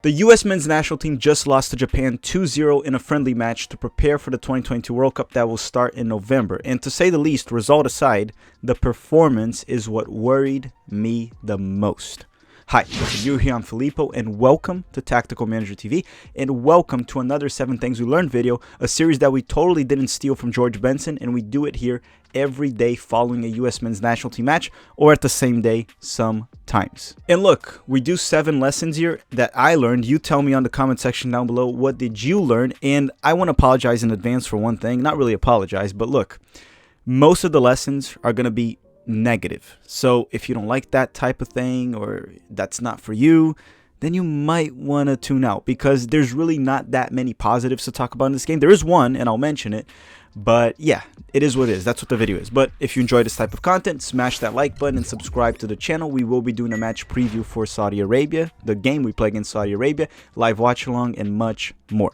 The U.S. men's national team just lost to Japan 2-0 in a friendly match to prepare for the 2022 World Cup that will start in November. And to say the least, result aside, the performance is what worried me the most. Hi, if you're here, I'm Filippo, and welcome to Tactical Manager TV, and welcome to another 7 Things We Learned video, a series that we totally didn't steal from George Benson, and we do it here every day following a U.S. men's national team match, or at the same day sometimes. And look, we do 7 lessons here that I learned. You tell me on the comment section down below, what did you learn? And I want to apologize in advance for one thing. Not really apologize, but look, most of the lessons are going to be negative. So if you don't like that type of thing, or that's not for you, then you might want to tune out, because there's really not that many positives to talk about in this game. There is one, and I'll mention it, but yeah, it is what it is. That's what the video is. But if you enjoy this type of content, smash that like button and subscribe to the channel. We will be doing a match preview for Saudi Arabia, the game we play against Saudi Arabia, live watch along, and much more.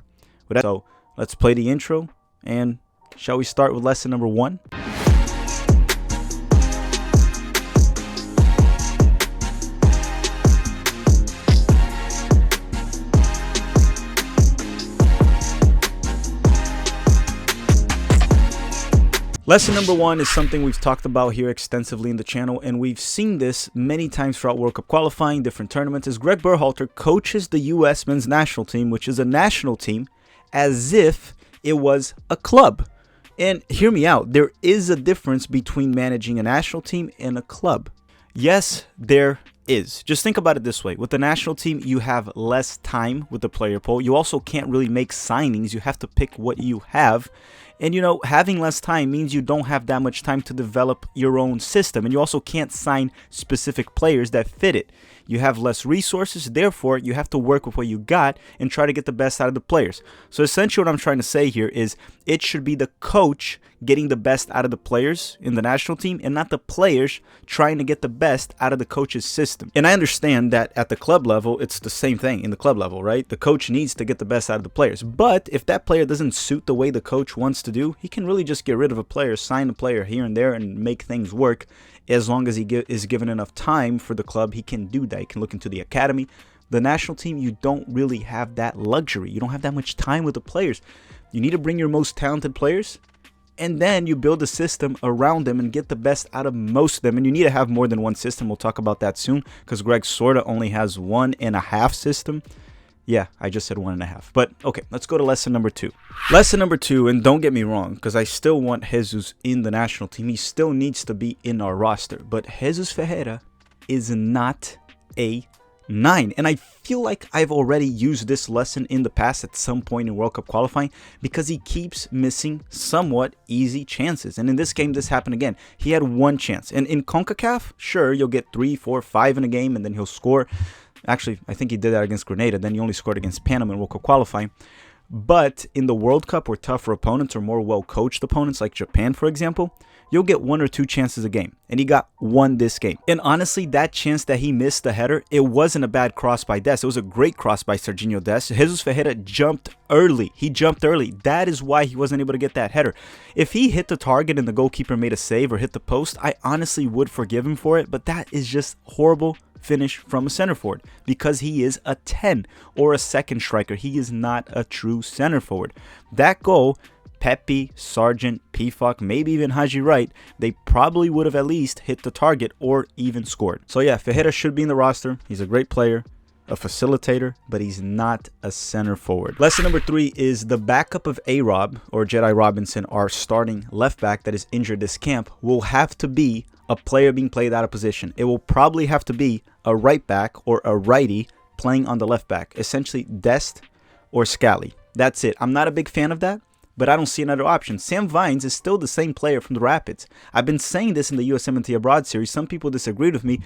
So let's play the intro, and shall we start with lesson number 1? Lesson number 1 is something we've talked about here extensively in the channel, and we've seen this many times throughout World Cup qualifying, different tournaments, as Greg Berhalter coaches the U.S. men's national team, which is a national team, as if it was a club. And hear me out, there is a difference between managing a national team and a club. Yes, there is. Just think about it this way. With the national team, you have less time with the player pool. You also can't really make signings. You have to pick what you have. And, you know, having less time means you don't have that much time to develop your own system. And you also can't sign specific players that fit it. You have less resources. Therefore, you have to work with what you got and try to get the best out of the players. So essentially what I'm trying to say here is it should be the coach getting the best out of the players in the national team, and not the players trying to get the best out of the coach's system. And I understand that at the club level, it's the same thing in the club level, right? The coach needs to get the best out of the players. But if that player doesn't suit the way the coach wants to do, he can really just get rid of a player, sign a player here and there, and make things work. As long as he is given enough time for the club, he can do that. He can look into the academy. The national team, you don't really have that luxury. You don't have that much time with the players. You need to bring your most talented players, and then you build a system around them and get the best out of most of them. And you need to have more than one system. We'll talk about that soon, because Greg sorta only has 1.5 system. Yeah, I just said 1.5. But okay, let's go to lesson number 2. Lesson number 2, and don't get me wrong, because I still want Jesus in the national team. He still needs to be in our roster. But Jesus Ferreira is not a 9. And I feel like I've already used this lesson in the past at some point in World Cup qualifying, because he keeps missing somewhat easy chances. And in this game, this happened again. He had 1 chance. And in CONCACAF, sure, you'll get 3, 4, 5 in a game, and then he'll score. Actually, I think he did that against Grenada. Then he only scored against Panama in World Cup qualifying. But in the World Cup, where tougher opponents or more well-coached opponents, like Japan, for example, you'll get 1 or 2 chances a game. And he got 1 this game. And honestly, that chance that he missed the header, it wasn't a bad cross by Dest. It was a great cross by Serginho Dest. Jesus Ferreira jumped early. He jumped early. That is why he wasn't able to get that header. If he hit the target and the goalkeeper made a save or hit the post, I honestly would forgive him for it. But that is just horrible finish from a center forward, because he is a 10 or a second striker. He is not a true center forward. That goal, Pepe, Sargent, Pifak, maybe even Haji Wright, they probably would have at least hit the target or even scored. So yeah, Ferreira should be in the roster. He's a great player, a facilitator, but he's not a center forward. Lesson number 3 is the backup of A-Rob, or Jedi Robinson, our starting left back that is injured this camp, will have to be a player being played out of position. It will probably have to be a right back or a righty playing on the left back, essentially Dest or Scally. That's it. I'm not a big fan of that, but I don't see another option. Sam Vines is still the same player from the Rapids. I've been saying this in the USMNT Abroad series. Some people disagreed with me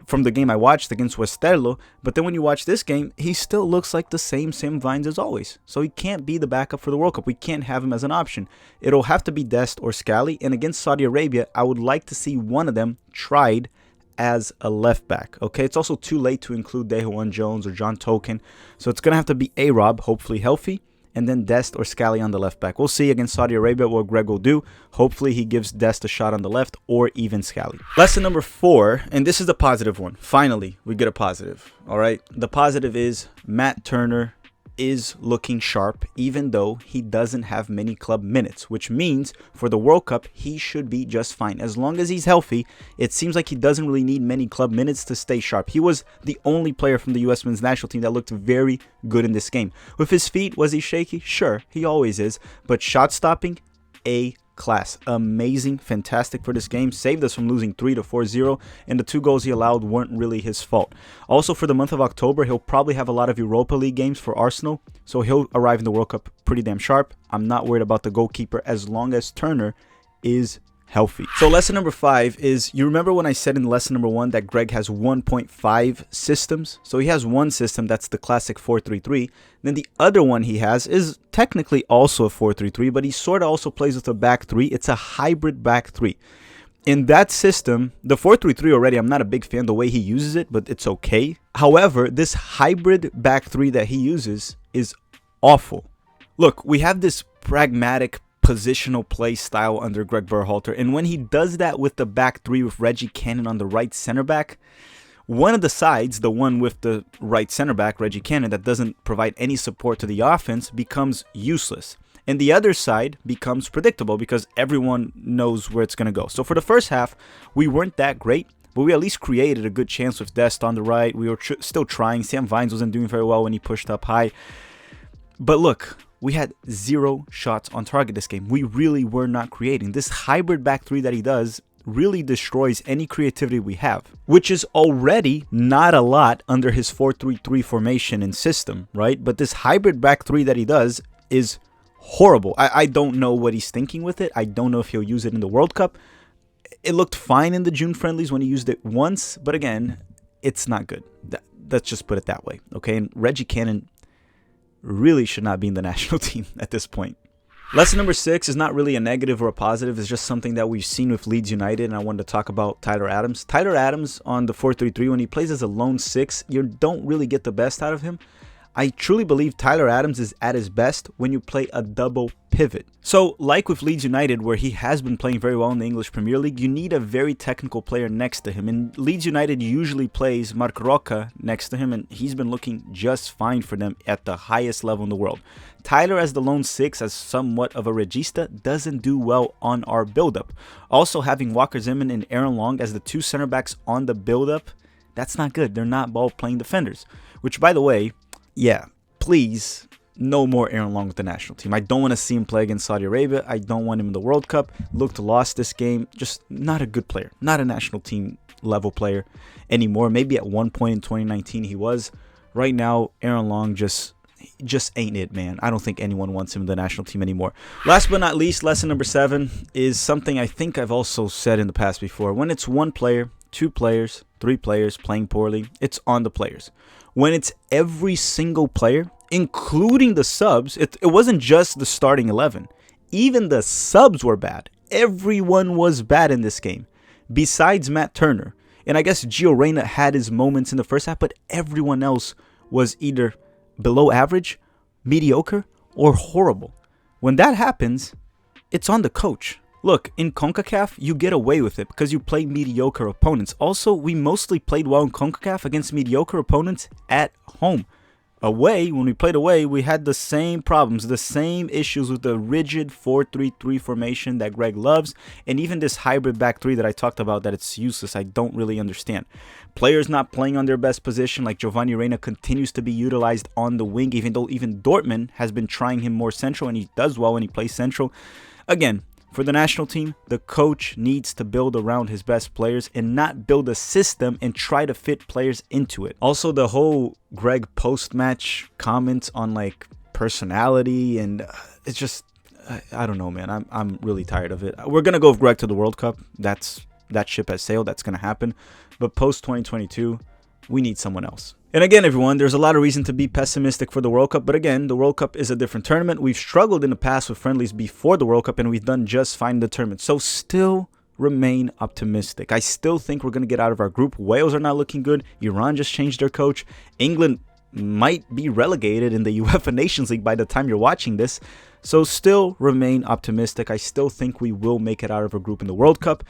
from the game I watched against Westerlo, but then when you watch this game, he still looks like the same Sam Vines as always. So he can't be the backup for the World Cup. We can't have him as an option. It'll have to be Dest or Scally, and against Saudi Arabia, I would like to see one of them tried as a left back. Okay, it's also too late to include Daehoon Jones or John Token, so it's going to have to be A-Rob, hopefully healthy, and then Dest or Scally on the left back. We'll see against Saudi Arabia what Greg will do. Hopefully he gives Dest a shot on the left or even Scally. Lesson number 4, and this is the positive one. Finally, we get a positive. All right. The positive is Matt Turner is looking sharp, even though he doesn't have many club minutes, which means for the World Cup, he should be just fine. As long as he's healthy, it seems like he doesn't really need many club minutes to stay sharp. He was the only player from the US men's national team that looked very good in this game. With his feet, was he shaky? Sure, he always is, but shot stopping, A class. Amazing, fantastic for this game. Saved us from losing 3-4-0, and the 2 goals he allowed weren't really his fault. Also, for the month of October, he'll probably have a lot of Europa League games for Arsenal, so he'll arrive in the World Cup pretty damn sharp. I'm not worried about the goalkeeper as long as Turner is healthy. So lesson number 5 is, you remember when I said in lesson number 1 that Greg has 1.5 systems? So he has one system, that's the classic 4-3-3. Then the other one he has is technically also a 4-3-3, but he sort of also plays with a back 3. It's a hybrid back 3. In that system, the 4-3-3 already, I'm not a big fan the way he uses it, but it's okay. However, this hybrid back 3 that he uses is awful. Look, we have this pragmatic positional play style under Greg Berhalter, and when he does that with the back 3 with Reggie Cannon on the right center back, one of the sides, the one with the right center back, Reggie Cannon, that doesn't provide any support to the offense, becomes useless. And the other side becomes predictable because everyone knows where it's going to go. So for the first half, we weren't that great, but we at least created a good chance with Dest on the right. We were still trying. Sam Vines wasn't doing very well when he pushed up high. But look, we had 0 shots on target this game. We really were not creating. This hybrid back 3 that he does really destroys any creativity we have, which is already not a lot under his 4-3-3 formation and system, right? But this hybrid back 3 that he does is horrible. I don't know what he's thinking with it. I don't know if he'll use it in the World Cup. It looked fine in the June friendlies when he used it once, but again, it's not good. Let's just put it that way, okay? And Reggie Cannon really should not be in the national team at this point. Lesson number 6 is not really a negative or a positive. It's just something that we've seen with Leeds United, and I wanted to talk about Tyler Adams. Tyler Adams on the 4-3-3, when he plays as a lone 6, you don't really get the best out of him. I truly believe Tyler Adams is at his best when you play a double pivot. So, like with Leeds United, where he has been playing very well in the English Premier League, you need a very technical player next to him. And Leeds United usually plays Marc Roca next to him, and he's been looking just fine for them at the highest level in the world. Tyler as the lone 6, as somewhat of a regista, doesn't do well on our build-up. Also, having Walker Zimmerman and Aaron Long as the 2 center backs on the build-up, that's not good. They're not ball-playing defenders. Which, by the way, yeah, please, no more Aaron Long with the national team. I don't want to see him play against Saudi Arabia. I don't want him in the World Cup. Looked lost this game. Just not a good player. Not a national team level player anymore. Maybe at one point in 2019 he was. Right now, Aaron Long just ain't it, man. I don't think anyone wants him in the national team anymore. Last but not least, lesson number 7 is something I think I've also said in the past before. When it's 1 player, 2 players, 3 players playing poorly, it's on the players. When it's every single player, including the subs, it wasn't just the starting 11. Even the subs were bad. Everyone was bad in this game, besides Matt Turner. And I guess Gio Reyna had his moments in the first half, but everyone else was either below average, mediocre, or horrible. When that happens, it's on the coach. Look, in CONCACAF, you get away with it because you play mediocre opponents. Also, we mostly played well in CONCACAF against mediocre opponents at home. Away, when we played away, we had the same problems, the same issues with the rigid 4-3-3 formation that Greg loves, and even this hybrid back 3 that I talked about that it's useless. I don't really understand. Players not playing on their best position, like Giovanni Reyna continues to be utilized on the wing, even though even Dortmund has been trying him more central, and he does well when he plays central. Again, for the national team, the coach needs to build around his best players and not build a system and try to fit players into it. Also, the whole Greg post-match comments on like personality, and it's just, I don't know, man. I'm really tired of it. We're going to go with Greg to the World Cup. That ship has sailed. That's going to happen. But post-2022, we need someone else. And again, everyone, there's a lot of reason to be pessimistic for the World Cup. But again, the World Cup is a different tournament. We've struggled in the past with friendlies before the World Cup, and we've done just fine in the tournament. So still remain optimistic. I still think we're going to get out of our group. Wales are not looking good. Iran just changed their coach. England might be relegated in the UEFA Nations League by the time you're watching this. So still remain optimistic. I still think we will make it out of our group in the World Cup.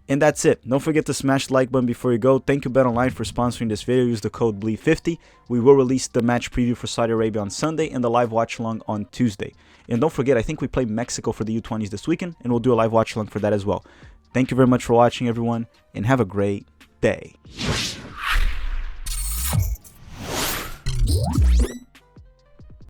And that's it. Don't forget to smash the like button before you go. Thank you BetOnline for sponsoring this video. Use the code BLEAV50. We will release the match preview for Saudi Arabia on Sunday and the live watch along on Tuesday. And don't forget, I think we play Mexico for the U20s this weekend, and we'll do a live watch along for that as well. Thank you very much for watching, everyone, and have a great day.